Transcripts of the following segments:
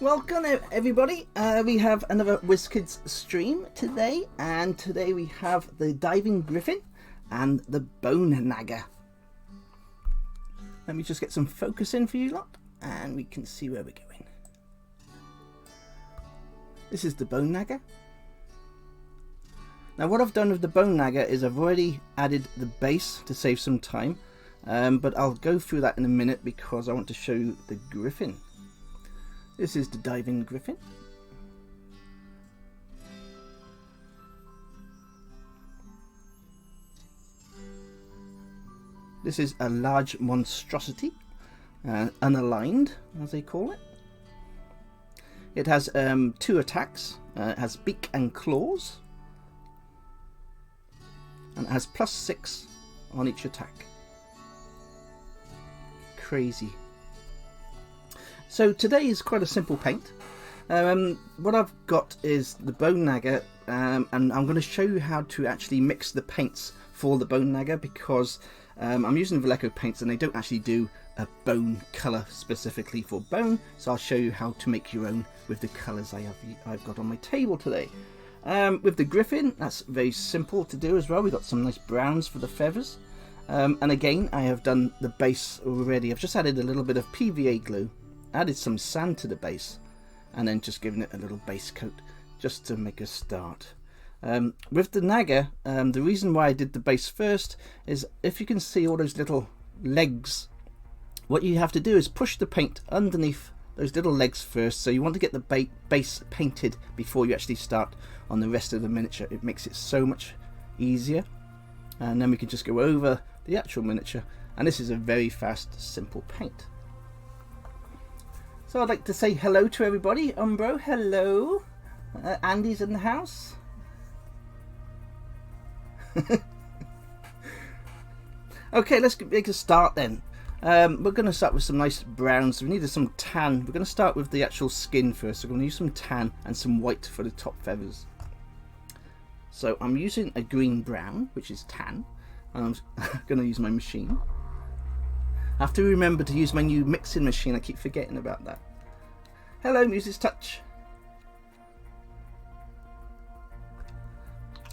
Welcome everybody, we have another Wizkids stream today, and today we have the diving Griffin and the bone Naga. Let me just get some focus in for you lot and we can see where we're going. This is the bone Naga. Now what I've done with the bone Naga is I've already added the base to save some time, but I'll go through that in a minute because I want to show you the Griffin. This is the diving Griffin. This is a large monstrosity, unaligned as they call it. It has 2 attacks, it has beak and claws, and it has +6 on each attack. Crazy. So today is quite a simple paint. What I've got is the bone Naga, and I'm going to show you how to actually mix the paints for the bone Naga because I'm using Vallejo paints and they don't actually do a bone colour specifically for bone, so I'll show you how to make your own with the colours I've got on my table today. With the Griffin, that's very simple to do as well. We've got some nice browns for the feathers, and again I have done the base already. I've just added a little bit of PVA glue, added some sand to the base, and then just given it a little base coat just to make a start. With the Naga, the reason why I did the base first is if you can see all those little legs, what you have to do is push the paint underneath those little legs first. So you want to get the base painted before you actually start on the rest of the miniature. It makes it so much easier, and then we can just go over the actual miniature, and this is a very fast, simple paint. So I'd like to say hello to everybody. Umbro, hello. Andy's in the house. Okay, let's make a start then. We're going to start with some nice browns. We needed some tan. We're going to start with the actual skin first. So we're going to use some tan and some white for the top feathers. So I'm using a green brown, which is tan, and I'm going to use my machine. I have to remember to use my new mixing machine. I keep forgetting about that. Hello, Muse's Touch.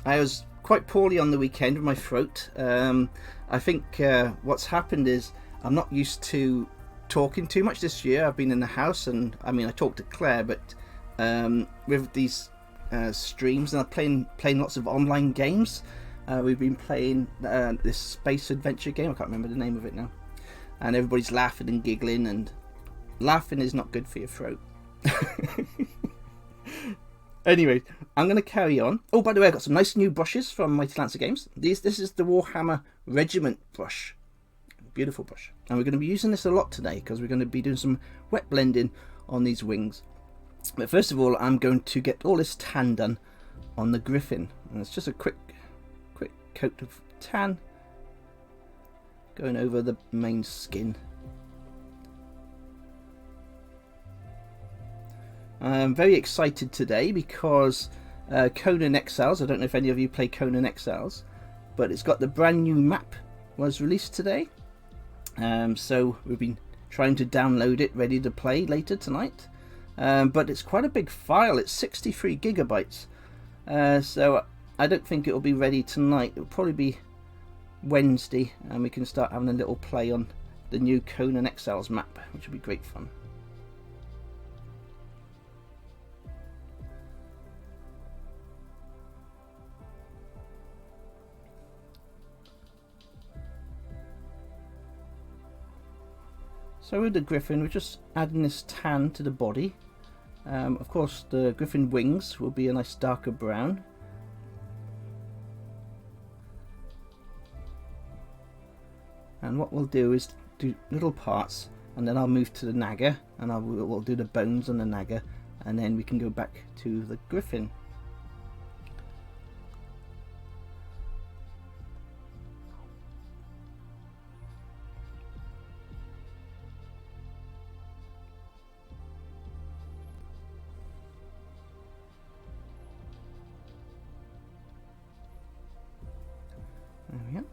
I was quite poorly on the weekend with my throat. I think what's happened is I'm not used to talking too much this year. I've been in the house, and I mean I talked to Claire, but with these streams, and I'm playing lots of online games. We've been playing this space adventure game. I can't remember the name of it now. And everybody's laughing and giggling, and laughing is not good for your throat. Anyway, I'm going to carry on. Oh, by the way, I got some nice new brushes from Mighty Lancer Games. This is the Warhammer Regiment brush. Beautiful brush. And we're going to be using this a lot today because we're going to be doing some wet blending on these wings. But first of all, I'm going to get all this tan done on the Griffin. And it's just a quick coat of tan going over the main skin. I'm very excited today because Conan Exiles, I don't know if any of you play Conan Exiles, but it's got the brand new map was released today. So we've been trying to download it ready to play later tonight. But it's quite a big file, it's 63 gigabytes. So I don't think it'll be ready tonight. It'll probably be Wednesday, and we can start having a little play on the new Conan Exiles map, which will be great fun. So with the Griffin, we're just adding this tan to the body. Of course, the Griffin wings will be a nice darker brown. And what we'll do is do little parts, and then I'll move to the Naga, and we'll do the bones on the Naga, and then we can go back to the Griffin. There we go.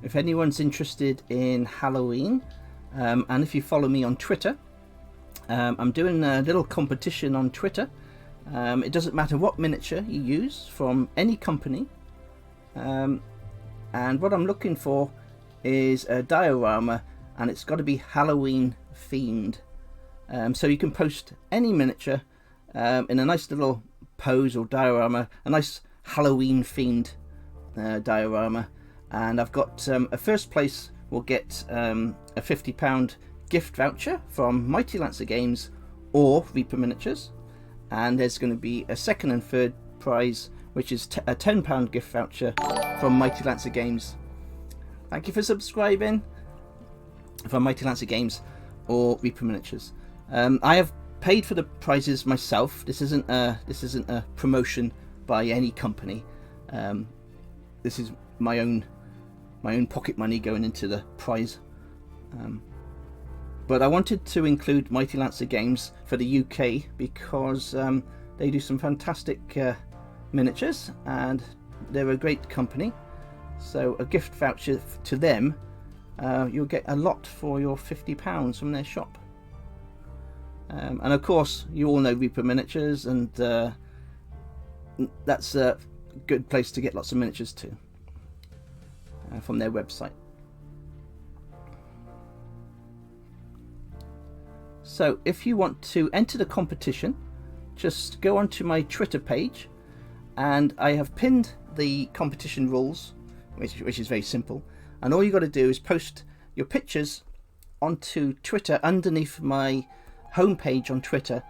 if anyone's interested in Halloween, and if you follow me on Twitter, I'm doing a little competition on Twitter. It doesn't matter what miniature you use from any company, and what I'm looking for is a diorama, and it's got to be Halloween themed. So you can post any miniature in a nice little pose or diorama, a nice Halloween themed diorama, and I've got a first place will get a £50 gift voucher from Mighty Lancer Games or Reaper Miniatures, and there's going to be a second and third prize, which is a £10 gift voucher from Mighty Lancer Games. Thank you for subscribing, from Mighty Lancer Games or Reaper Miniatures. I have paid for the prizes myself. This isn't a promotion by any company. This is my own pocket money going into the prize. But I wanted to include Mighty Lancer Games for the UK because they do some fantastic miniatures, and they're a great company. So a gift voucher to them, you'll get a lot for your £50 from their shop. And of course, you all know Reaper Miniatures, and that's a good place to get lots of miniatures too, from their website. So if you want to enter the competition, just go onto my Twitter page, and I have pinned the competition rules, which is very simple, and all you got to do is post your pictures onto Twitter underneath my homepage on Twitter,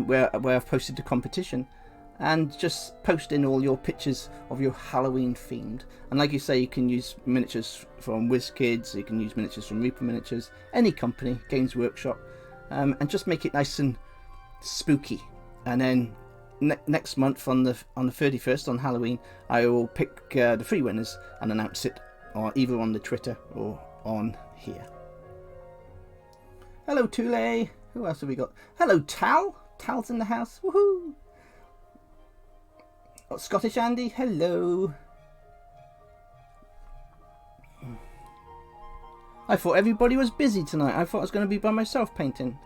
where I've posted the competition, and just post in all your pictures of your Halloween themed. And like you say, you can use miniatures from Wizkids, you can use miniatures from Reaper Miniatures, any company, Games Workshop, and just make it nice and spooky. And then next month on the 31st, on Halloween, I will pick the 3 winners and announce it either on the Twitter or on here. Hello Tule. Who else have we got? Hello Tal. Tal's in the house. Woohoo! Oh, Scottish Andy. Hello. I thought everybody was busy tonight. I thought I was going to be by myself painting.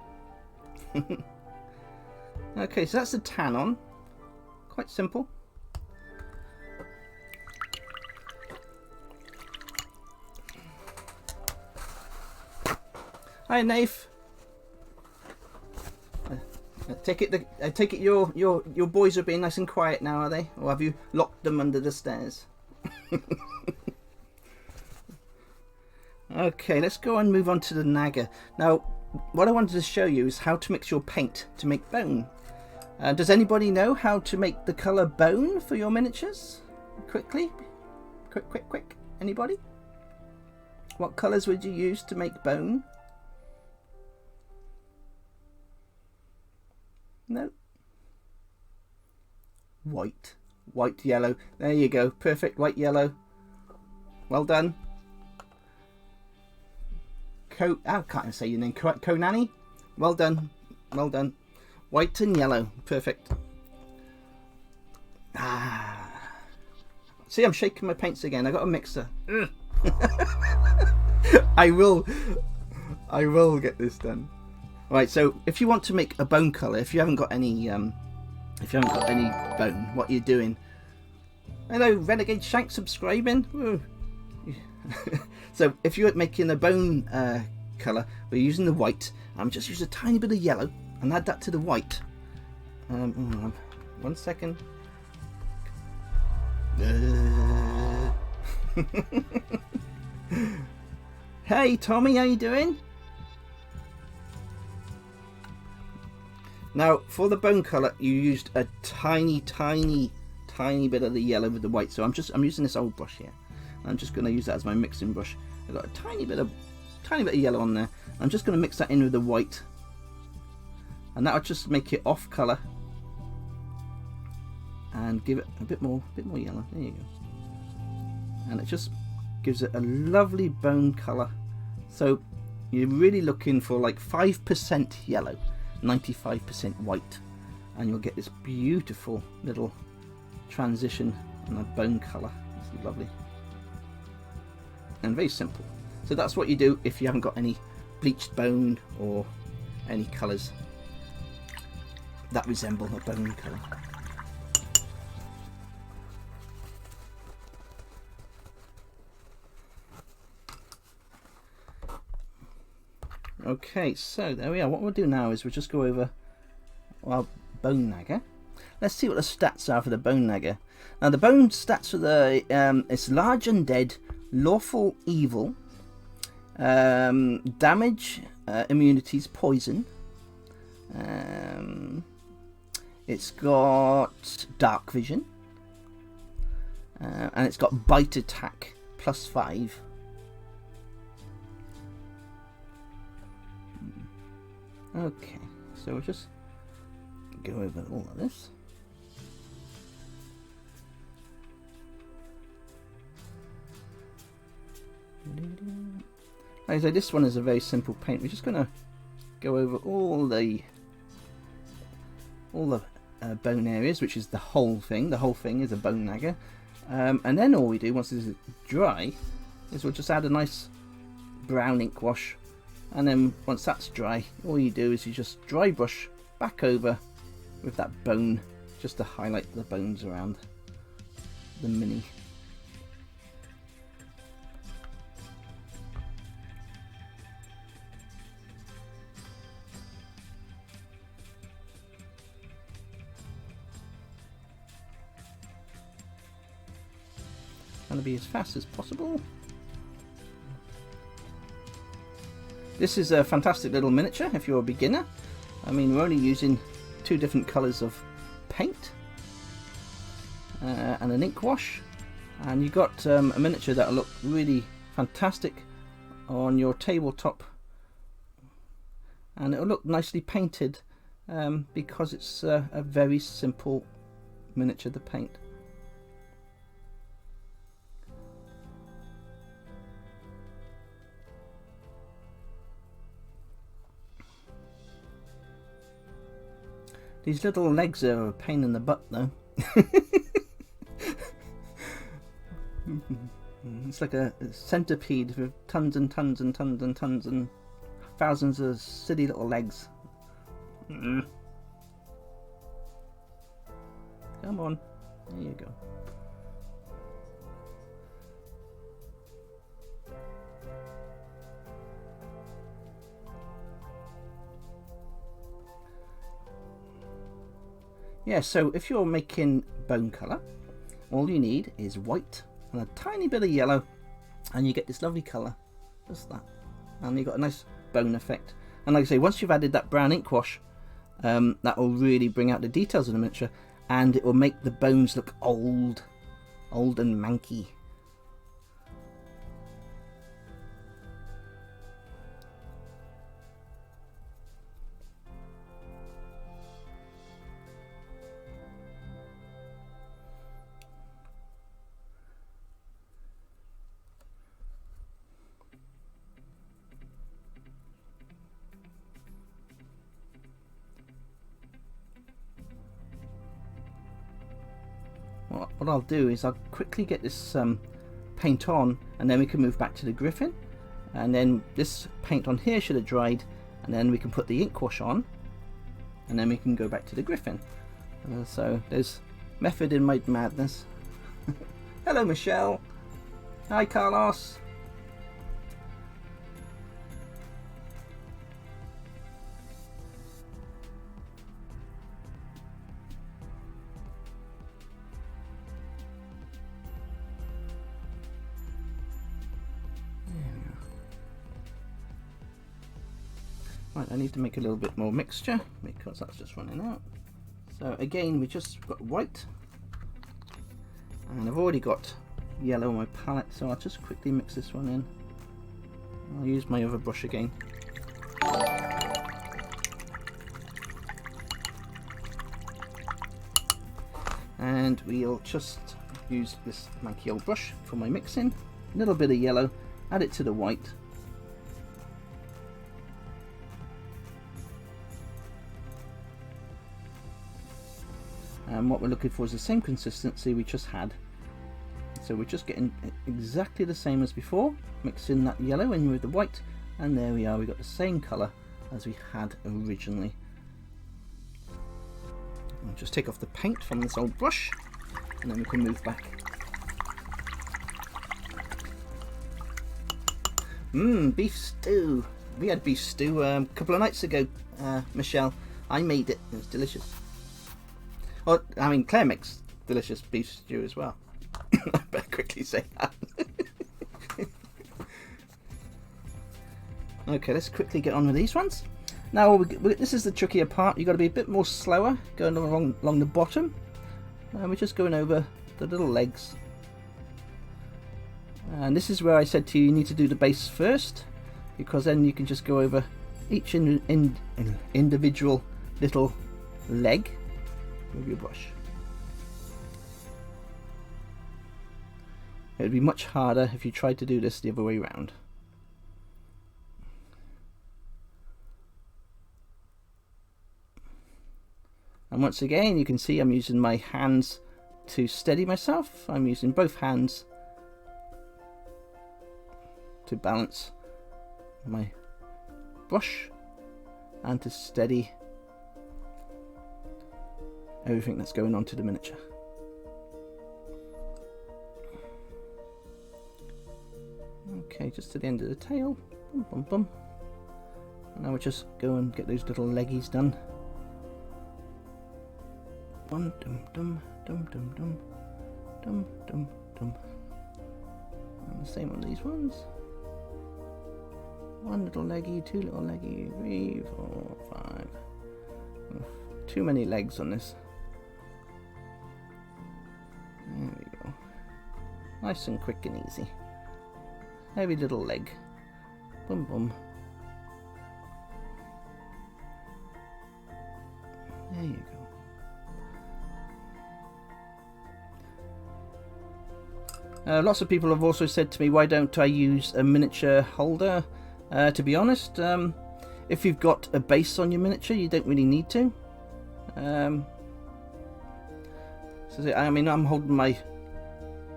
Okay, so that's the tan on. Quite simple. Hi, Nath. I take it your boys are being nice and quiet now, are they? Or have you locked them under the stairs? Okay, let's go and move on to the nagger. Now, what I wanted to show you is how to mix your paint to make bone. Does anybody know how to make the colour bone for your miniatures? Quickly? Quick. Anybody? What colours would you use to make bone? No. White, yellow. There you go. Perfect. White, yellow. Well done. I can't say your name. Konani. Well done. White and yellow. Perfect. See, I'm shaking my paints again. I got a mixer. I will get this done. Right, so if you want to make a bone colour, if you haven't got any bone, what you're doing? Hello, Renegade Shank, subscribing. So if you're making a bone colour, we're using the white. I'm just use a tiny bit of yellow and add that to the white. 1 second. Hey Tommy, how you doing? Now, for the bone colour, you used a tiny bit of the yellow with the white. So I'm using this old brush here. I'm just going to use that as my mixing brush. I've got a tiny bit of yellow on there. I'm just going to mix that in with the white, and that'll just make it off colour and give it a bit more yellow. There you go. And it just gives it a lovely bone colour. So you're really looking for like 5% yellow, 95% white, and you'll get this beautiful little transition and a bone colour. It's lovely. and very simple. So that's what you do if you haven't got any bleached bone or any colours that resemble a bone colour. Okay, so there we are. What we'll do now is we'll just go over our bone nagger. Let's see what the stats are for the bone nagger. Now the bone stats for the it's large undead, lawful evil, damage, immunities, poison. It's got dark vision, and it's got bite attack +5. Okay, so we'll just go over all of this. Like I say, this one is a very simple paint. We're just going to go over all the bone areas, which is the whole thing. The whole thing is a bone nagger. And then all we do once this is dry is we'll just add a nice brown ink wash. And then once that's dry, all you do is you just dry brush back over with that bone, just to highlight the bones around the mini. Trying to be as fast as possible. This is a fantastic little miniature if you're a beginner. I mean, we're only using 2 different colours of paint and an ink wash, and you've got a miniature that'll look really fantastic on your tabletop, and it'll look nicely painted because it's a very simple miniature to paint. These little legs are a pain in the butt though. It's like a centipede with tons and tons and tons and tons and thousands of silly little legs. Come on, there you go. Yeah, so if you're making bone colour, all you need is white and a tiny bit of yellow, and you get this lovely colour, just that. And you've got a nice bone effect. And like I say, once you've added that brown ink wash, that will really bring out the details of the miniature, and it will make the bones look old and manky. What I'll do is I'll quickly get this paint on, and then we can move back to the Griffin, and then this paint on here should have dried, and then we can put the ink wash on, and then we can go back to the Griffin. So there's method in my madness. Hello Michelle. Hi Carlos. Right, I need to make a little bit more mixture because that's just running out. So again, we just got white, and I've already got yellow on my palette, so I'll just quickly mix this one in. I'll use my other brush again. And we'll just use this manky old brush for my mixing. A little bit of yellow, add it to the white. And what we're looking for is the same consistency we just had So we're just getting exactly the same as before, mixing that yellow in with the white, and there we are, we've got the same colour as we had originally. I'll just take off the paint from this old brush, and then we can move back. Beef stew. We had beef stew a couple of nights ago, Michelle. I made it. It was delicious. Well, I mean, Claire makes delicious beef stew as well. I better quickly say that. Okay, let's quickly get on with these ones. Now, this is the trickier part. You've got to be a bit more slower going along the bottom. And we're just going over the little legs. And this is where I said to you, you need to do the base first, because then you can just go over each individual little leg with your brush. It would be much harder if you tried to do this the other way around. And once again, you can see I'm using my hands to steady myself. I'm using both hands to balance my brush and to steady everything that's going on to the miniature. Okay, just to the end of the tail. Bum, bum, bum. And now we'll just go and get those little leggies done. One, dum, dum, dum, dum, dum, dum, dum, dum. And the same on these ones. One little leggy, two little leggy, 3, 4, 5. Too many legs on this. There we go. Nice and quick and easy. Every little leg. Boom, boom. There you go. Lots of people have also said to me, why don't I use a miniature holder? To be honest, if you've got a base on your miniature, you don't really need to. So I mean, I'm holding my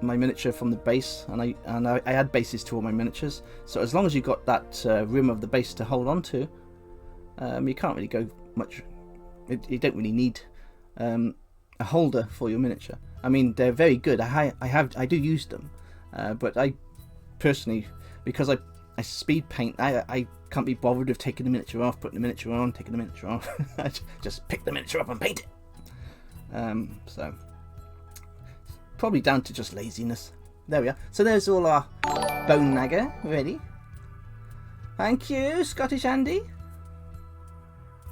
miniature from the base, and I add bases to all my miniatures. So as long as you've got that rim of the base to hold on to, you can't really go much. You don't really need a holder for your miniature. I mean, they're very good. I do use them, but I personally, because I speed paint, I can't be bothered with taking the miniature off, putting the miniature on, taking the miniature off. I just pick the miniature up and paint it. So probably down to just laziness. There we are. So there's all our bone naga ready. Thank you, Scottish Andy.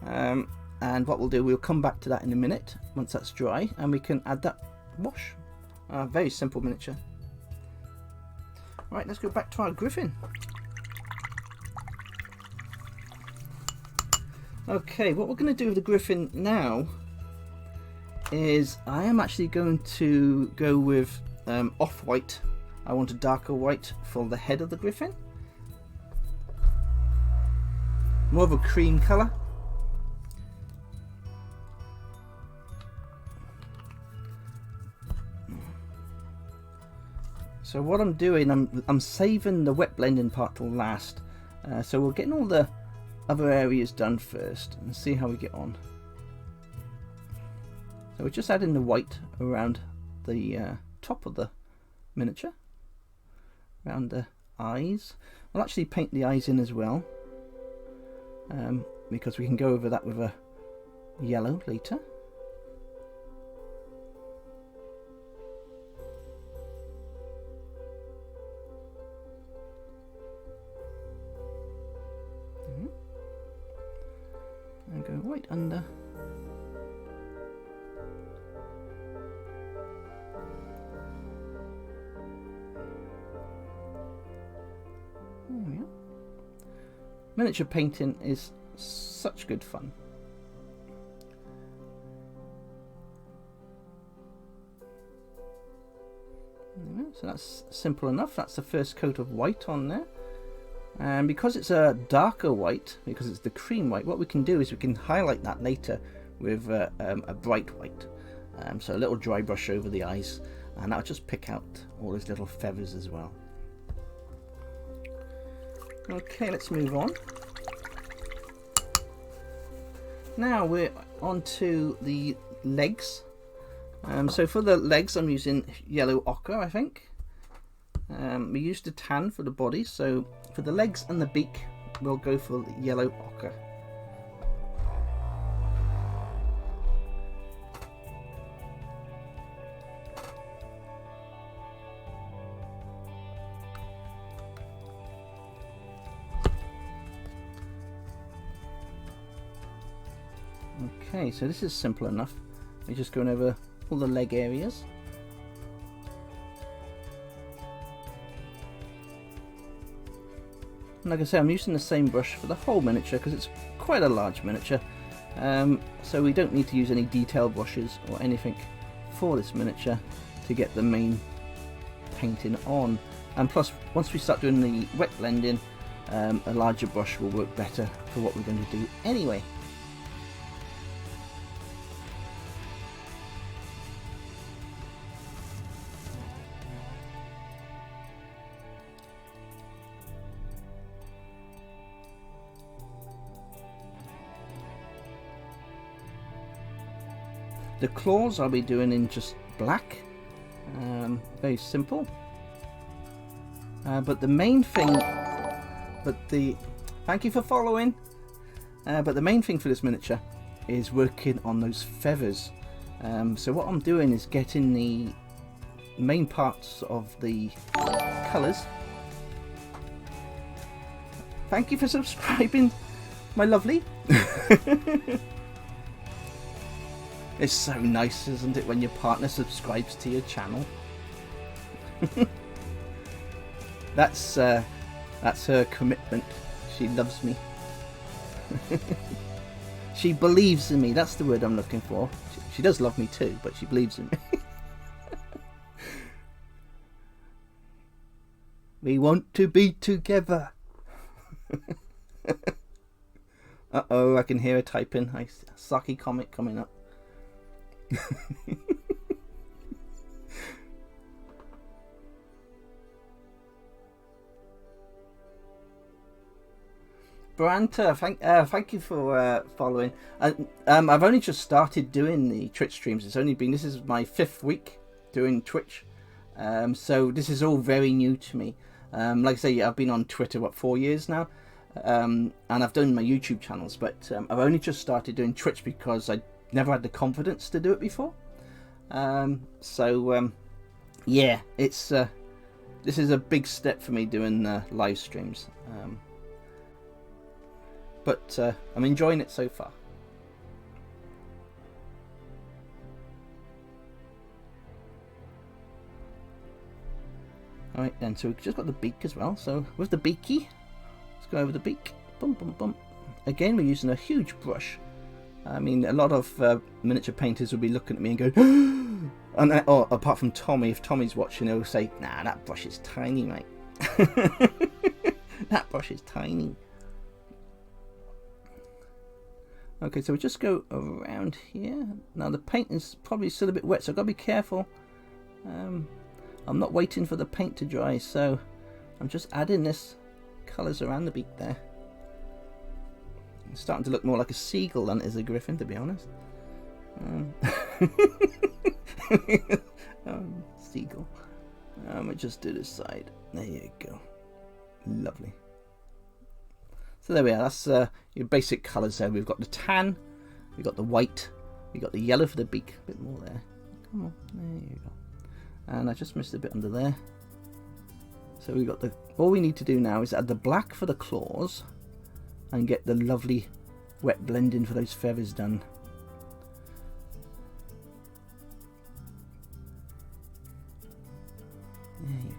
And what we'll do, we'll come back to that in a minute once that's dry, and we can add that wash. Very simple miniature. Right, let's go back to our Griffin. Okay, what we're going to do with the Griffin now is I am actually going to go with off-white. I want a darker white for the head of the Griffin. More of a cream colour. So what I'm doing, I'm saving the wet blending part till last. So we're getting all the other areas done first and see how we get on. So we're just adding the white around the top of the miniature, around the eyes. I'll actually paint the eyes in as well, because we can go over that with a yellow later. And go right under. There we are. Miniature painting is such good fun. So that's simple enough. That's the first coat of white on there. And because it's a darker white, because it's the cream white, what we can do is we can highlight that later with a bright white. So a little dry brush over the eyes, and I'll just pick out all those little feathers as well. Okay, let's move on. Now we're on to the legs. So for the legs I'm using yellow ochre, I think. We used a tan for the body, so for the legs and the beak we'll go for the yellow ochre. Okay, so this is simple enough. We're just going over all the leg areas. And like I say, I'm using the same brush for the whole miniature because it's quite a large miniature. So we don't need to use any detail brushes or anything for this miniature to get the main painting on. And plus, once we start doing the wet blending, a larger brush will work better for what we're going to do anyway. The claws I'll be doing in just black, very simple. But the main thing, thank you for following. But the main thing for this miniature is working on those feathers. So what I'm doing is getting the main parts of the colours. Thank you for subscribing, my lovely. It's so nice, isn't it, when your partner subscribes to your channel? That's her commitment. She loves me. She believes in me. That's the word I'm looking for. She does love me too, but she believes in me. We want to be together. Uh-oh, I can hear her typing. Saki comic coming up. Branta, thank you for following. I've only just started doing the Twitch streams. This is my 5th week doing Twitch, so this is all very new to me. Like I say, I've been on Twitter 4 years now, and I've done my YouTube channels, but I've only just started doing Twitch because I never had the confidence to do it before. Yeah, it's this is a big step for me doing live streams, but I'm enjoying it so far. Alright then, so we've just got the beak as well. So with the beaky, let's go over the beak. Bum bum bum. Again, we're using a huge brush. I mean, a lot of miniature painters will be looking at me and go, and apart from Tommy, if Tommy's watching, he'll say, nah, that brush is tiny, mate. That brush is tiny. Okay, so we just go around here. Now the paint is probably still a bit wet, so I've got to be careful. I'm not waiting for the paint to dry, so I'm just adding this colours around the beak there. It's starting to look more like a seagull than it is a griffin, to be honest. Seagull. We'll just do this side. There you go. Lovely. So there we are. That's your basic colours there. We've got the tan, we've got the white, we've got the yellow for the beak. A bit more there. Come on. There you go. And I just missed a bit under there. So we got the. All we need to do now is add the black for the claws and get the lovely wet blending for those feathers done. There you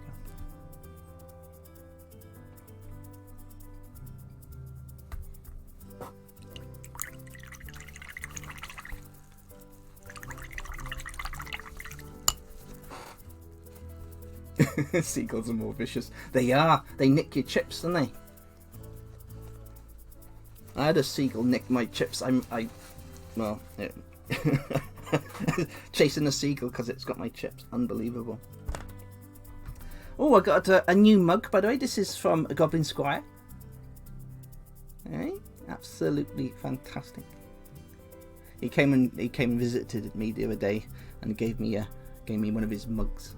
go. Seagulls are more vicious. They are. They nick your chips, don't they? I had a seagull nick my chips. Well, yeah. Chasing a seagull because it's got my chips. Unbelievable. Oh, I got a new mug, by the way. This is from a Goblin Squire. Hey, absolutely fantastic. He came and visited me the other day and gave me one of his mugs.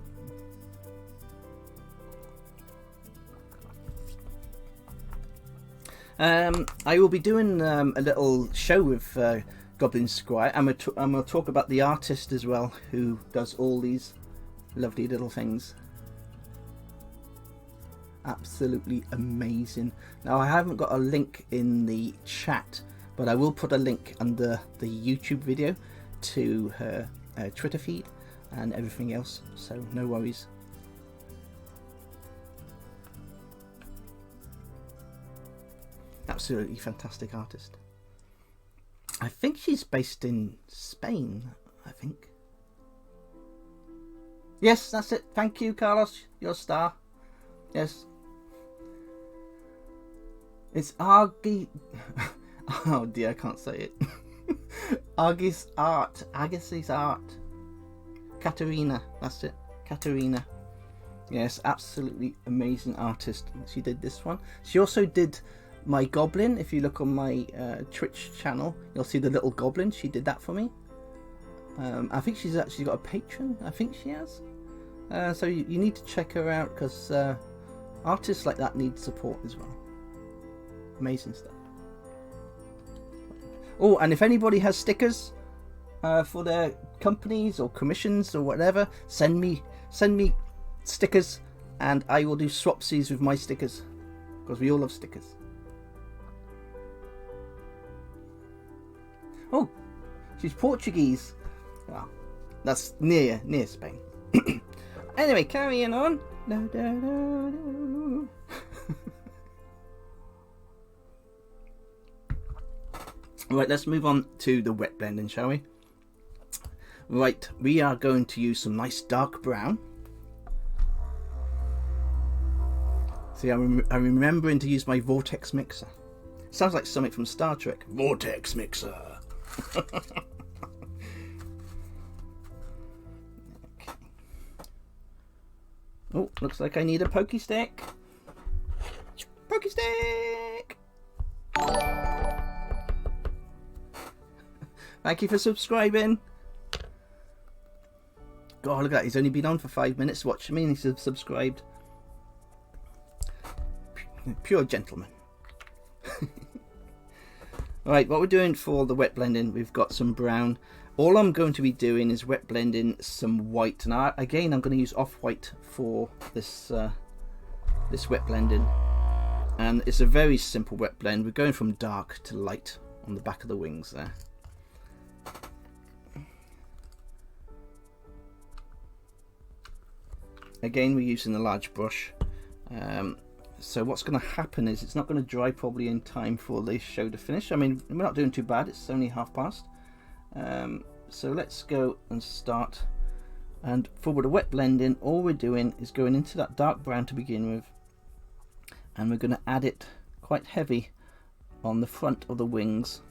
I will be doing a little show with Goblin Squire, and we'll talk about the artist as well who does all these lovely little things. Absolutely amazing. Now, I haven't got a link in the chat, but I will put a link under the YouTube video to her Twitter feed and everything else, so no worries. Absolutely fantastic artist. I think she's based in Spain, I think. Yes, that's it. Thank you, Carlos. You're a star. Yes. It's Argy... Oh dear, I can't say it. Argy's art. Agassiz art. Katerina. That's it. Katerina. Yes, absolutely amazing artist. She did this one. She also did my goblin. If you look on my Twitch channel, you'll see the little goblin. She did that for me. I think she's actually got a patron. I think she has. So you need to check her out, because artists like that need support as well. Amazing stuff. Oh, and if anybody has stickers for their companies or commissions or whatever, send me stickers, and I will do swapsies with my stickers, because we all love stickers. Oh, she's Portuguese. Well, that's near Spain. Anyway, carrying on. Right, let's move on to the wet blending, shall we? Right, we are going to use some nice dark brown. See, I'm remembering to use my vortex mixer. Sounds like something from Star Trek. Vortex mixer. Okay. Oh, looks like I need a pokey stick. Pokey stick! Thank you for subscribing. God, look at that. He's only been on for 5 minutes watching me and he's subscribed. Pure gentleman. Right, what we're doing for the wet blending, we've got some brown. All I'm going to be doing is wet blending some white. Now, again, I'm going to use off-white for this this wet blending. And it's a very simple wet blend. We're going from dark to light on the back of the wings there. Again, we're using a large brush. So what's going to happen is it's not going to dry probably in time for the show to finish. I mean, we're not doing too bad. It's only past. So let's go and start. And for the wet blending, all we're doing is going into that dark brown to begin with. And we're going to add it quite heavy on the front of the wings.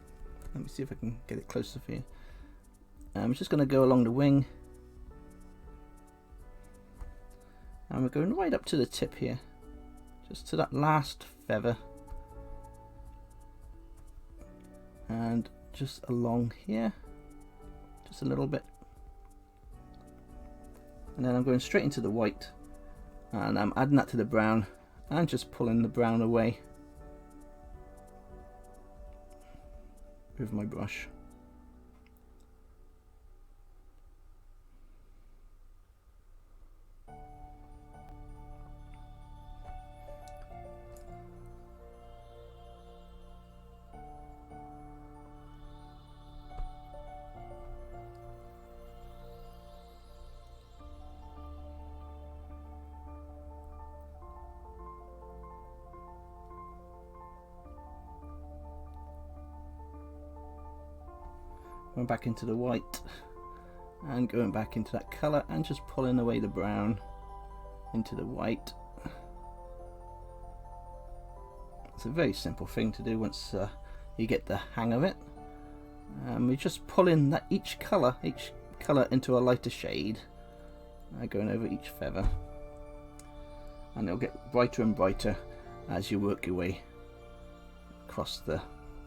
Let me see if I can get it closer for you. I'm just going to go along the wing. And we're going right up to the tip here. Just to that last feather. And just along here. Just a little bit. And then I'm going straight into the white. And I'm adding that to the brown. And just pulling the brown away with my brush. Going back into the white and going back into that colour and just pulling away the brown into the white. It's a very simple thing to do once you get the hang of it. We just pull in that each colour into a lighter shade, going over each feather, and it'll get brighter and brighter as you work your way across the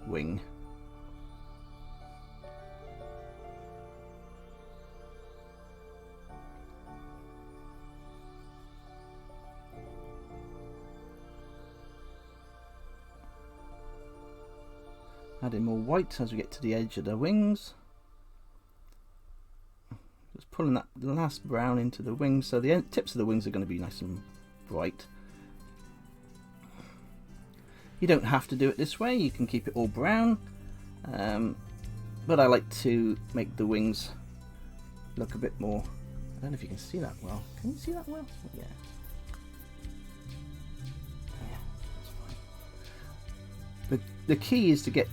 wing. Adding more white as we get to the edge of the wings. Just pulling that last brown into the wings, so the tips of the wings are going to be nice and bright. You don't have to do it this way, you can keep it all brown, but I like to make the wings look a bit more. I don't know if you can see that well. Can you see that well? Yeah. The key is to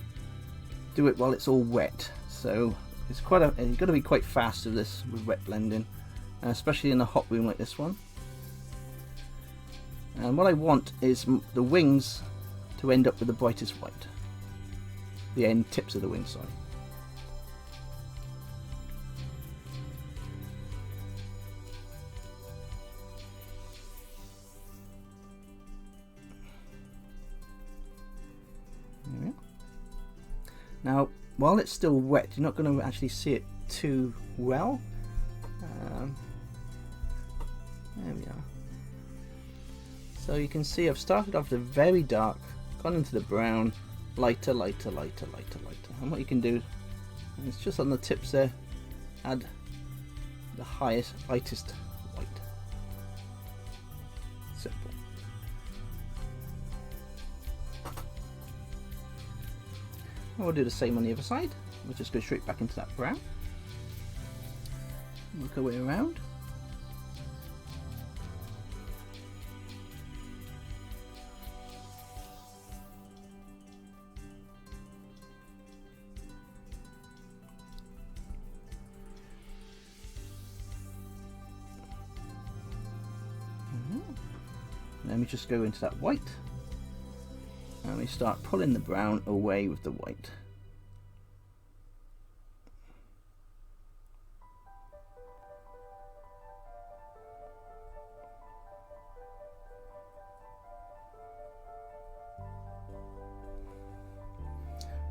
do it while it's all wet, so it's you've got to be quite fast with this, with wet blending, especially in a hot room like this one. And what I want is the wings to end up with the brightest white, the end tips of the wings, sorry. Now, while it's still wet, you're not going to actually see it too well. There we are. So you can see I've started off the very dark, gone into the brown, lighter, lighter, lighter, lighter, lighter. And what you can do is just on the tips there, add the highest, lightest white. Simple. And we'll do the same on the other side. We'll just go straight back into that brown. Work our way around. Then we just go into that white and we start pulling the brown away with the white.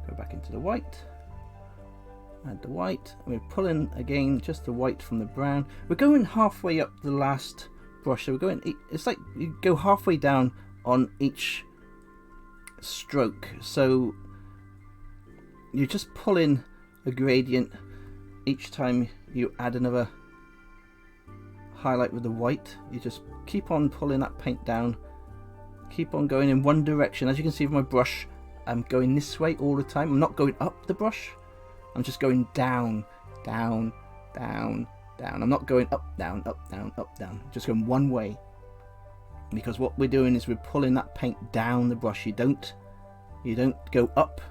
Go back into the white, add the white, and we're pulling again just the white from the brown. We're going halfway up the last brush, so we're going, it's like you go halfway down on each stroke, so you just pull in a gradient each time you add another highlight with the white. You just keep on pulling that paint down, keep on going in one direction. As you can see with my brush, I'm going this way all the time. I'm not going up the brush, I'm just going down, down, down, down. I'm not going up, down, up, down, up, down. Just going one way. Because what we're doing is we're pulling that paint down the brush. You don't go up.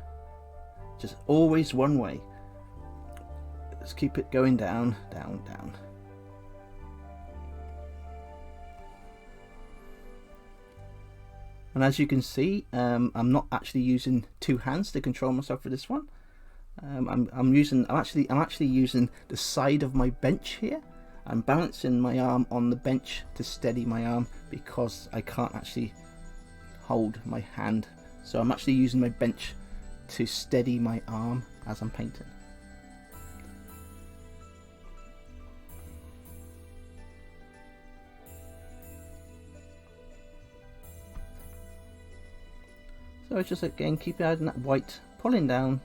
Just always one way. Just keep it going down, down, down. And as you can see, I'm not actually using two hands to control myself for this one. I'm actually using the side of my bench here. I'm balancing my arm on the bench to steady my arm because I can't actually hold my hand. So I'm actually using my bench to steady my arm as I'm painting. So it's just again keep adding that white, pulling down.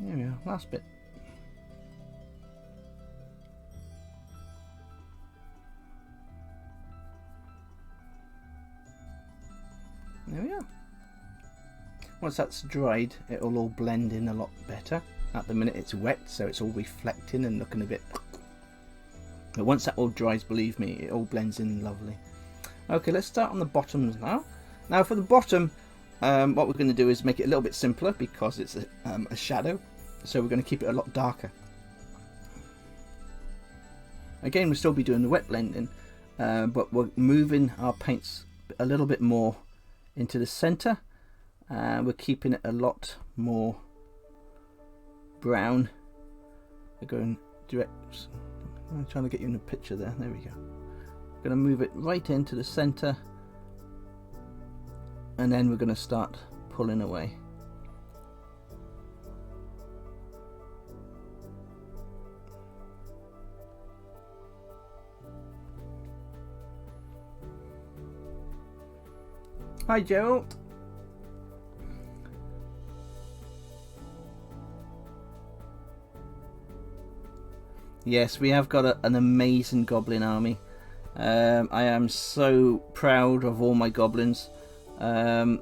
There we are, last bit. There we are. Once that's dried, it'll all blend in a lot better. At the minute it's wet, so it's all reflecting and looking a bit But once that all dries, believe me, it all blends in lovely. Okay, let's start on the bottoms now. Now for the bottom, what we're going to do is make it a little bit simpler because it's a shadow. So we're going to keep it a lot darker. Again, we'll still be doing the wet blending, but we're moving our paints a little bit more into the center. We're keeping it a lot more brown. We're going direct. I'm trying to get you in the picture there. There we go. Going to move it right into the center, and then we're going to start pulling away. Hi Gerald. Yes, we have got an amazing goblin army. I am so proud of all my goblins. I'm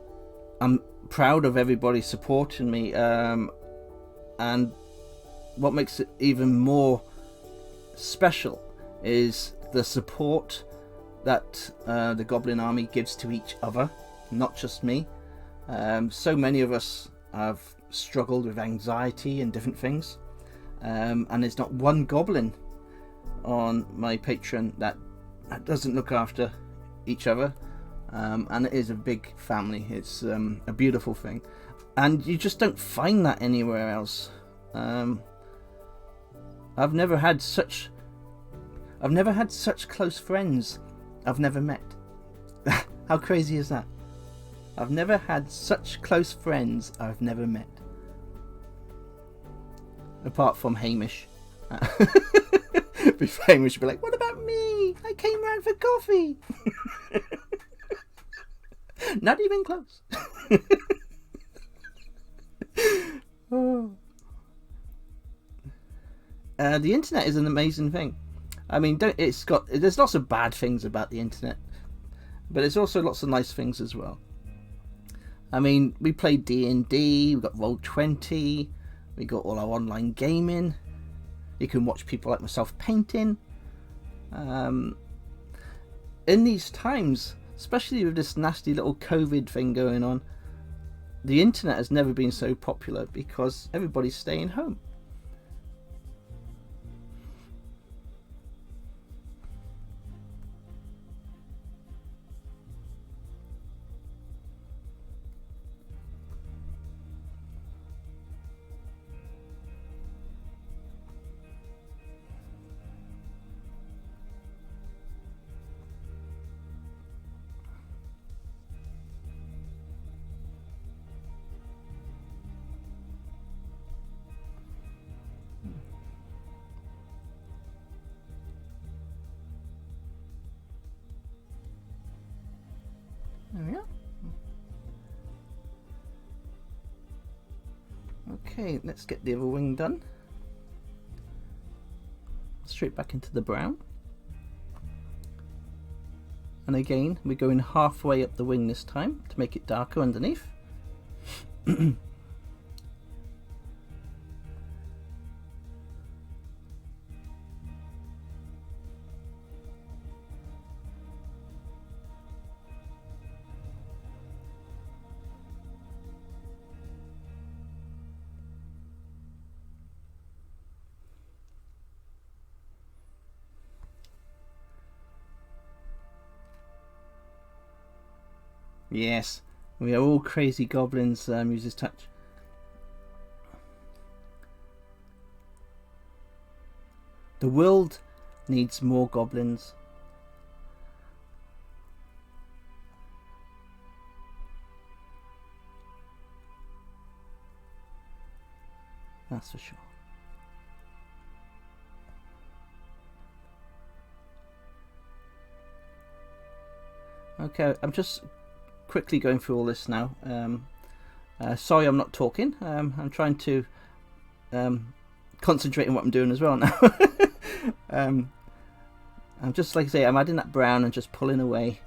proud of everybody supporting me, and what makes it even more special is the support that the goblin army gives to each other, not just me. So many of us have struggled with anxiety and different things, and there's not one goblin on my Patreon that doesn't look after each other, and it is a big family. It's a beautiful thing, and you just don't find that anywhere else. I've never had such close friends I've never met. How crazy is that? I've never had such close friends I've never met, apart from Hamish. Hamish would be like, what about me? I came round for coffee. Not even close. Oh. The internet is an amazing thing. I mean, there's lots of bad things about the internet, but there's also lots of nice things as well. I mean, we play D&D, we've got Roll20, we got all our online gaming. You can watch people like myself painting. In these times, especially with this nasty little COVID thing going on, the internet has never been so popular because everybody's staying home. There we are. Okay, let's get the other wing done. Straight back into the brown. And again, we're going halfway up the wing this time to make it darker underneath. Yes, we are all crazy goblins. Use this touch. The world needs more goblins. That's for sure. Okay, I'm just quickly going through all this now. Sorry I'm not talking. I'm trying to concentrate on what I'm doing as well now. I'm just, like I say, I'm adding that brown and just pulling away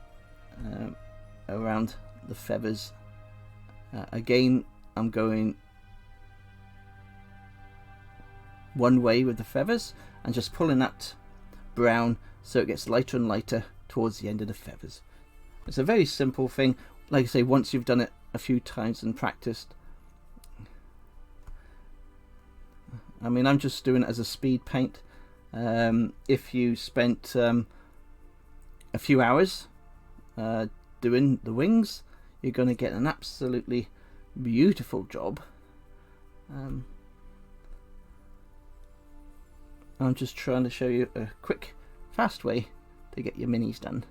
around the feathers. Again, I'm going one way with the feathers and just pulling that brown, so it gets lighter and lighter towards the end of the feathers. It's a very simple thing. Like I say, once you've done it a few times and practiced. I mean, I'm just doing it as a speed paint. If you spent a few hours doing the wings, you're going to get an absolutely beautiful job. I'm just trying to show you a quick, fast way to get your minis done.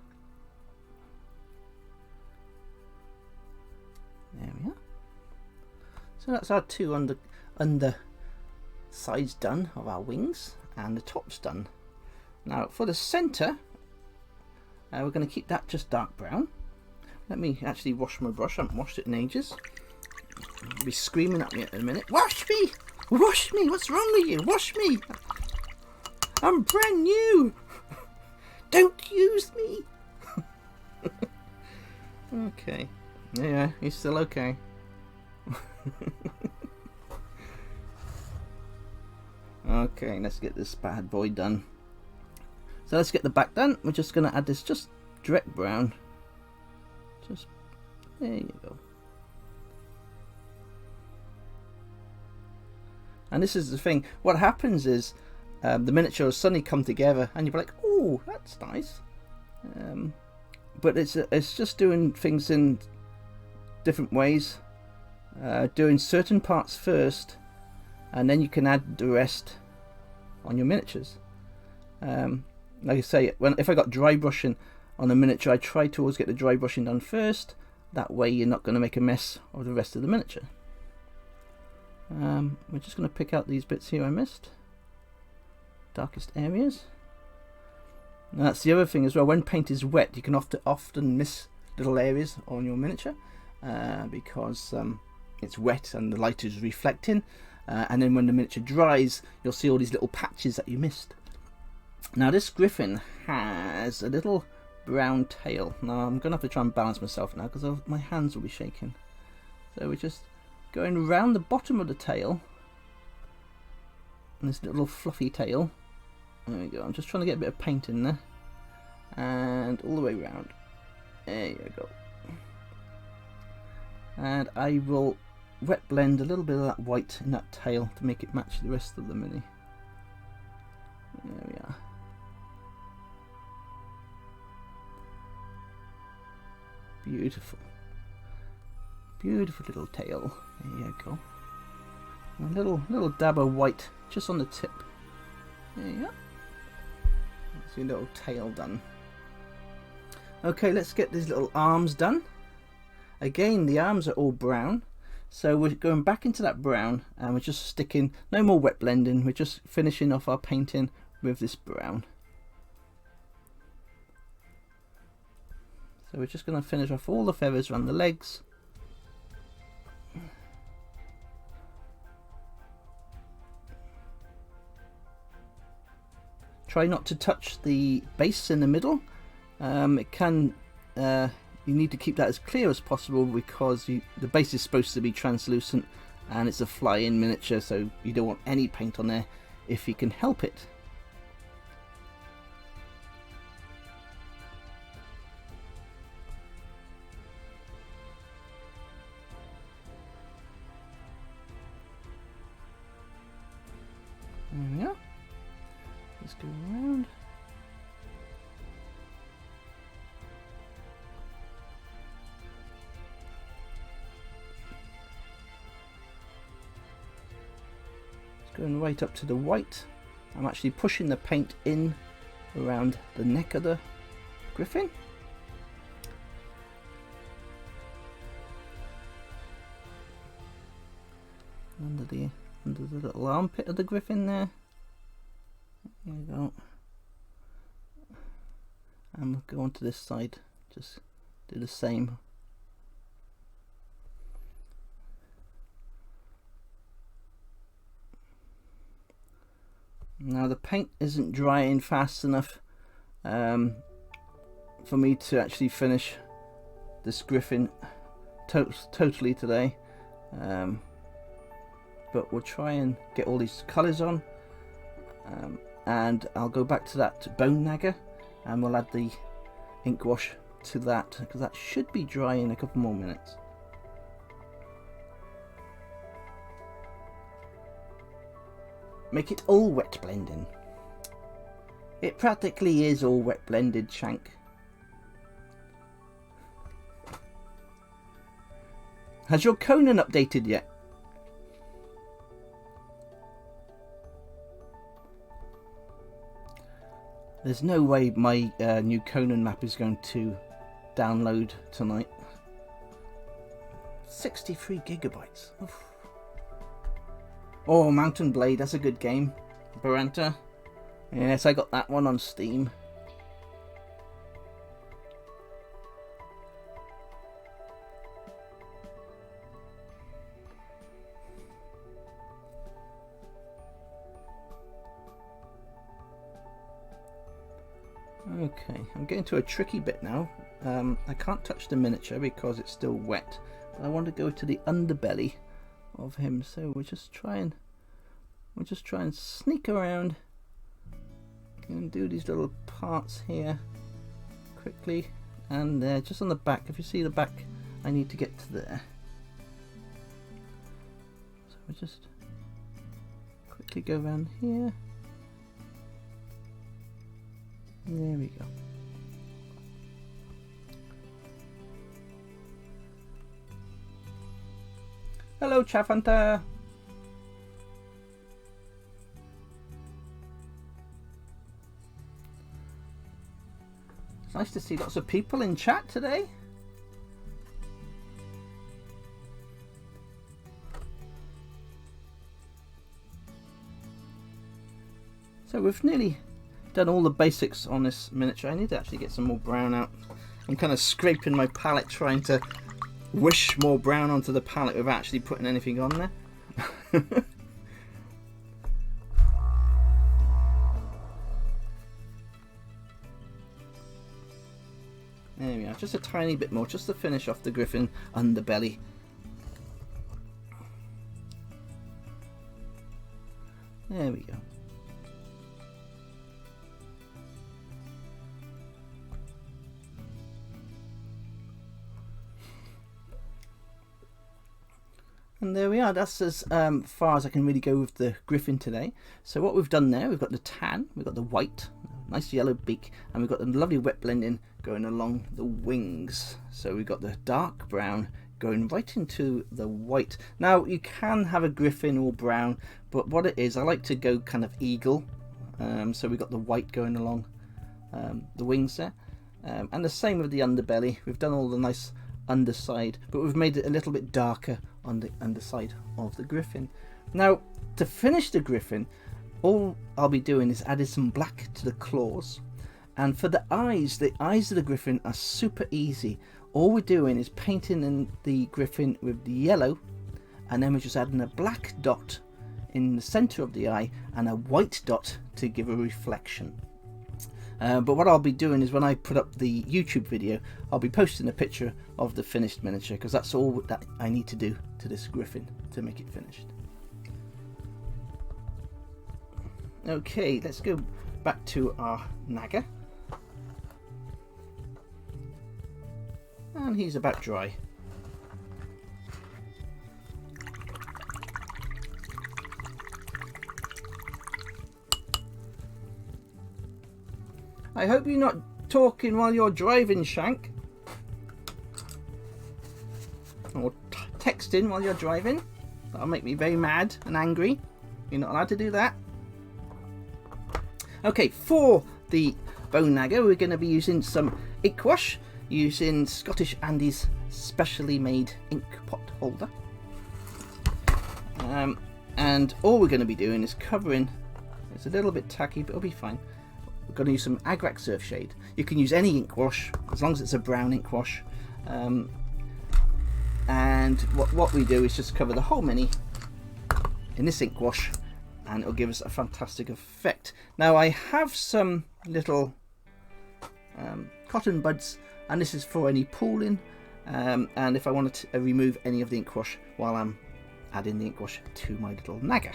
There we are. So that's our two under sides done of our wings, and the top's done. Now for the centre, we're going to keep that just dark brown. Let me actually wash my brush. I haven't washed it in ages. I'll be screaming at me in a minute. Wash me! Wash me! What's wrong with you? Wash me! I'm brand new! Don't use me! Okay. Yeah, he's still okay. Okay, let's get this bad boy done. So let's get the back done. We're just going to add this just direct brown. Just there you go. And this is the thing. What happens is the miniatures suddenly come together, and you're like, "Oh, that's nice." But it's just doing things in different ways, doing certain parts first, and then you can add the rest on your miniatures. Like I say, if I got dry brushing on a miniature, I try to always get the dry brushing done first. That way you're not going to make a mess of the rest of the miniature. We're just going to pick out these bits here I missed. Darkest areas. Now that's the other thing as well. When paint is wet, you can often miss little areas on your miniature because it's wet and the light is reflecting. And then when the miniature dries, you'll see all these little patches that you missed. Now this Griffin has a little brown tail. Now I'm going to have to try and balance myself now because my hands will be shaking. So we're just going around the bottom of the tail. And this little fluffy tail. There we go. I'm just trying to get a bit of paint in there. And all the way around. There you go. And I will wet blend a little bit of that white in that tail to make it match the rest of the mini. There we are. Beautiful. Beautiful little tail. There you go. And a little dab of white just on the tip. There you go. That's your little tail done. Okay, let's get these little arms done. Again, the arms are all brown. So we're going back into that brown and we're just sticking, no more wet blending, we're just finishing off our painting with this brown. So we're just going to finish off all the feathers around the legs. Try not to touch the base in the middle. You need to keep that as clear as possible because the base is supposed to be translucent and it's a fly-in miniature, so you don't want any paint on there if you can help it. There we are. Let's go around. Going right up to the white. I'm actually pushing the paint in around the neck of the Griffin. Under the little armpit of the Griffin there. There you go. And we'll go on to this side. Just do the same. Now the paint isn't drying fast enough for me to actually finish this Griffin totally today, but we'll try and get all these colours on, and I'll go back to that Bone Naga, and we'll add the ink wash to that, because that should be dry in a couple more minutes. Make it all wet blending. It practically is all wet blended, Shank. Has your Conan updated yet? There's no way my new Conan map is going to download tonight. 63 gigabytes. Oof. Oh, Mountain Blade, that's a good game. Baranta. Yes, I got that one on Steam. Okay, I'm getting to a tricky bit now. I can't touch the miniature because it's still wet, but I want to go to the underbelly of him, so we'll just try and sneak around and do these little parts here quickly, and just on the back. If you see the back, I need to get to there, so we'll just quickly go around here. There we go. Hello, Chaff Hunter. It's nice to see lots of people in chat today. So we've nearly done all the basics on this miniature. I need to actually get some more brown out. I'm kind of scraping my palette, trying to wish more brown onto the palette without actually putting anything on there. There we are, just a tiny bit more, just to finish off the Griffin underbelly. There we go. And there we are, that's as far as I can really go with the Griffin today. So what we've done there, we've got the tan, we've got the white, nice yellow beak, and we've got the lovely wet blending going along the wings. So we've got the dark brown going right into the white. Now you can have a Griffin all brown, but what it is, I like to go kind of eagle. So we've got the white going along the wings there. And the same with the underbelly. We've done all the nice underside, but we've made it a little bit darker on the underside of the Griffin. Now to finish the Griffin, all I'll be doing is adding some black to the claws, and for the eyes of the Griffin are super easy. All we're doing is painting in the Griffin with the yellow, and then we're just adding a black dot in the center of the eye and a white dot to give a reflection. But what I'll be doing is when I put up the YouTube video, I'll be posting a picture of the finished miniature, because that's all that I need to do to this Griffin to make it finished. Okay, let's go back to our Naga. And he's about dry. I hope you're not talking while you're driving, Shank. Or texting while you're driving. That'll make me very mad and angry. You're not allowed to do that. Okay, for the Bone Naga, we're going to be using some ink wash, using Scottish Andy's specially made ink pot holder. And all we're going to be doing is covering, it's a little bit tacky, but it'll be fine. We're going to use some Agrak Surfshade. You can use any ink wash, as long as it's a brown ink wash. And what we do is just cover the whole mini in this ink wash, and it'll give us a fantastic effect. Now I have some little cotton buds, and this is for any pooling, and if I wanted to remove any of the ink wash while I'm adding the ink wash to my little Naga.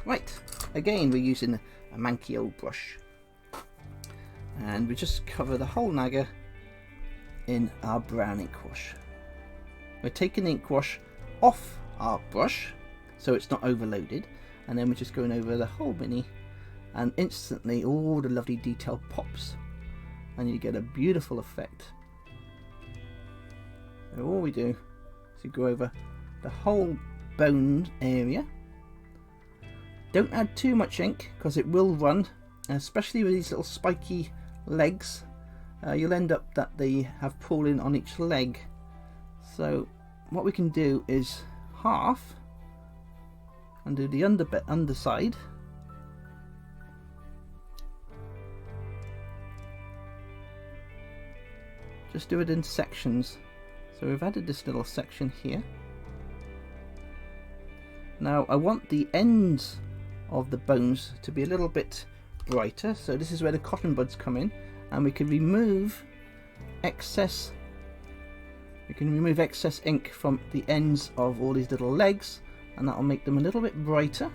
Right, again we're using a manky old brush, and we just cover the whole nagger in our brown ink wash. We're taking the ink wash off our brush so it's not overloaded, and then we're just going over the whole mini, and instantly all the lovely detail pops and you get a beautiful effect. So all we do is we go over the whole bone area. Don't add too much ink because it will run, especially with these little spiky legs. You'll end up that they have pooling on each leg. So what we can do is half and do the underside. Just do it in sections. So we've added this little section here. Now I want the ends of the bones to be a little bit brighter, so this is where the cotton buds come in, and we can remove excess ink from the ends of all these little legs, and that will make them a little bit brighter,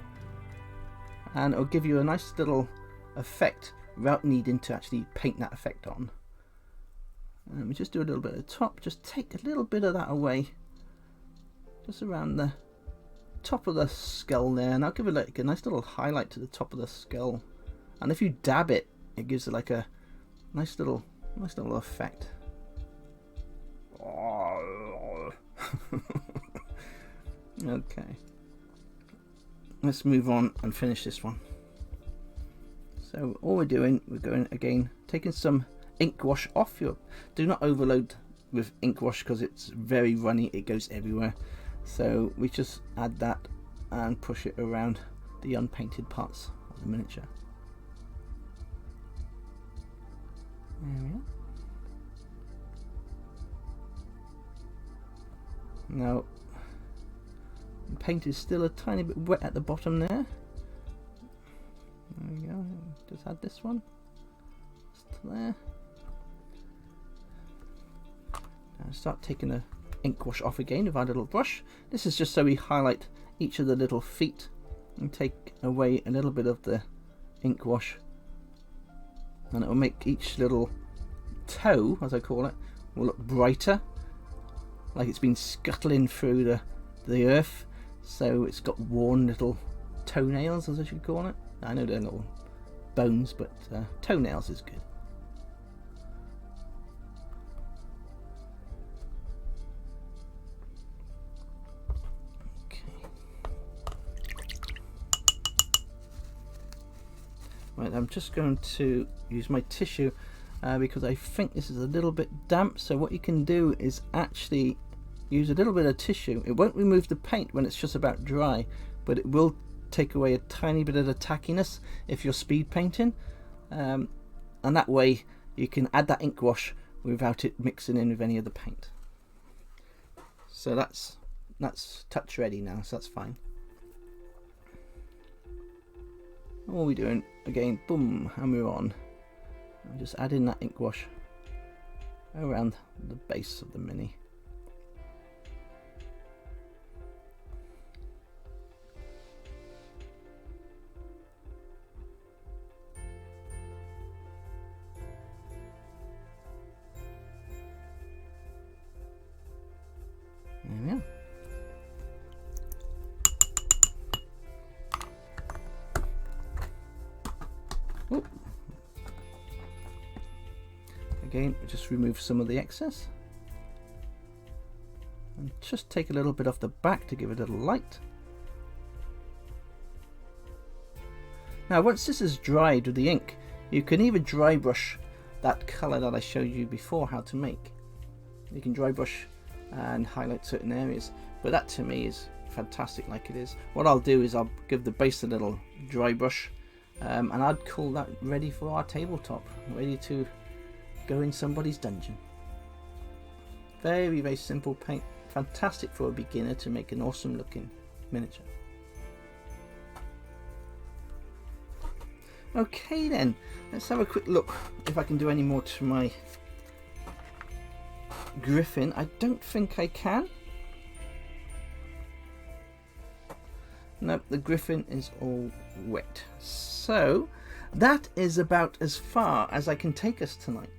and it'll give you a nice little effect without needing to actually paint that effect on. And we just do a little bit at the top, just take a little bit of that away, just around the top of the skull there, and I'll give it like a nice little highlight to the top of the skull. And if you dab it, it gives it like a nice little effect. Okay, let's move on and finish this one. So all we're doing, we're going again, taking some ink wash off. Do not overload with ink wash because it's very runny, it goes everywhere. So we just add that and push it around the unpainted parts of the miniature. There we are. Now the paint is still a tiny bit wet at the bottom there. There we go, just add this one just there. Now start taking the ink wash off again with our little brush. This is just so we highlight each of the little feet and take away a little bit of the ink wash, and it will make each little toe, as I call it, will look brighter, like it's been scuttling through the earth. So it's got worn little toenails, as I should call it. I know they're little bones, but toenails is good. Right, I'm just going to use my tissue because I think this is a little bit damp. So what you can do is actually use a little bit of tissue. It won't remove the paint when it's just about dry, but it will take away a tiny bit of the tackiness if you're speed painting, and that way you can add that ink wash without it mixing in with any of the paint. So that's touch ready now, so that's fine. All we're doing again, boom, and we're on. I'm just adding that ink wash around the base of the mini. There we are. Oop. Again, just remove some of the excess and just take a little bit off the back to give it a little light. Now once this is dried with the ink, you can even dry brush that colour that I showed you before how to make. You can dry brush and highlight certain areas, but that to me is fantastic like it is. What I'll do is I'll give the base a little dry brush, and I'd call that ready for our tabletop, ready to go in somebody's dungeon. Very, very simple paint, fantastic for a beginner to make an awesome looking miniature. Okay then, let's have a quick look if I can do any more to my Griffin. I don't think I can. No, the Griffin is all wet. So that is about as far as I can take us tonight.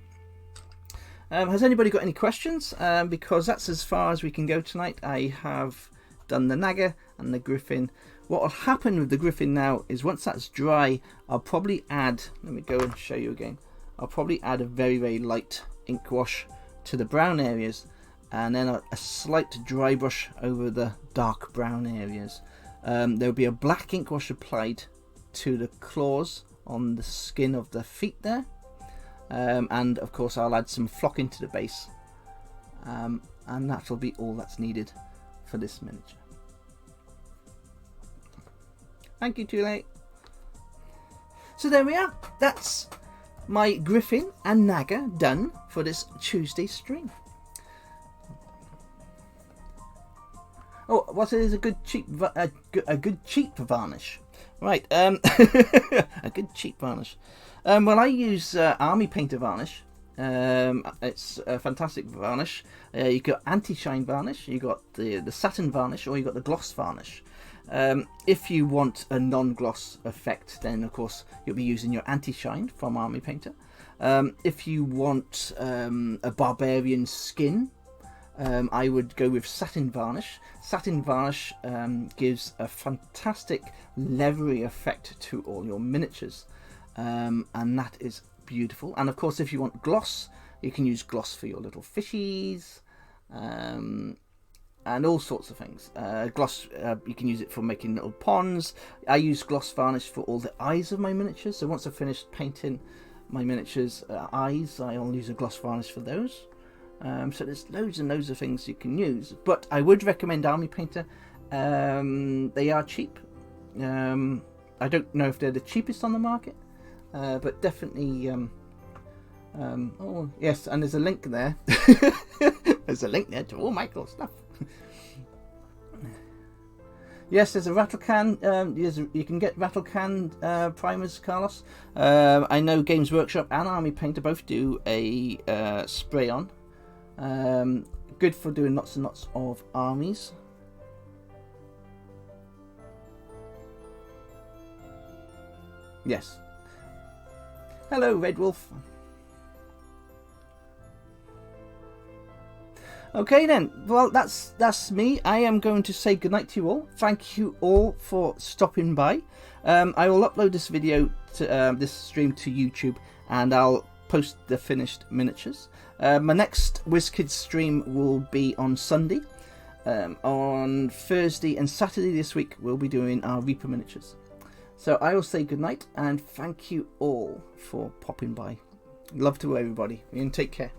Has anybody got any questions? Because that's as far as we can go tonight. I have done the Naga and the Griffin. What will happen with the Griffin now is once that's dry, I'll probably add, let me go and show you again. I'll probably add a very, very light ink wash to the brown areas, and then a slight dry brush over the dark brown areas. There'll be a black ink wash applied to the claws on the skin of the feet there. And of course I'll add some flock into the base, and that'll be all that's needed for this miniature. Thank you, too late. So there we are. That's my Griffin and Naga done for this Tuesday stream. Oh, what is a good cheap varnish? Right, a good cheap varnish. Well, I use Army Painter varnish. It's a fantastic varnish. You got anti-shine varnish, you got the satin varnish, or you got the gloss varnish. If you want a non-gloss effect, then of course you'll be using your anti-shine from Army Painter. If you want a barbarian skin, I would go with satin varnish. Satin varnish gives a fantastic leathery effect to all your miniatures, and that is beautiful. And of course, if you want gloss, you can use gloss for your little fishies, and all sorts of things. Gloss, you can use it for making little ponds. I use gloss varnish for all the eyes of my miniatures. So once I've finished painting my miniatures' eyes, I'll use a gloss varnish for those. So there's loads and loads of things you can use, but I would recommend Army Painter. They are cheap. I don't know if they're the cheapest on the market, but definitely. Oh yes, and there's a link there. There's a link there to all my cool stuff. Yes, there's a rattle can. You can get rattle can primers, Carlos. I know Games Workshop and Army Painter both do a spray on. Good for doing lots and lots of armies. Yes. Hello, Red Wolf. Okay then, well that's me. I am going to say goodnight to you all. Thank you all for stopping by. I will upload this video to this stream to YouTube, and I'll post the finished miniatures. My next Wizkids stream will be on Sunday. On Thursday and Saturday this week we'll be doing our Reaper miniatures. So I will say goodnight and thank you all for popping by. Love to everybody and take care.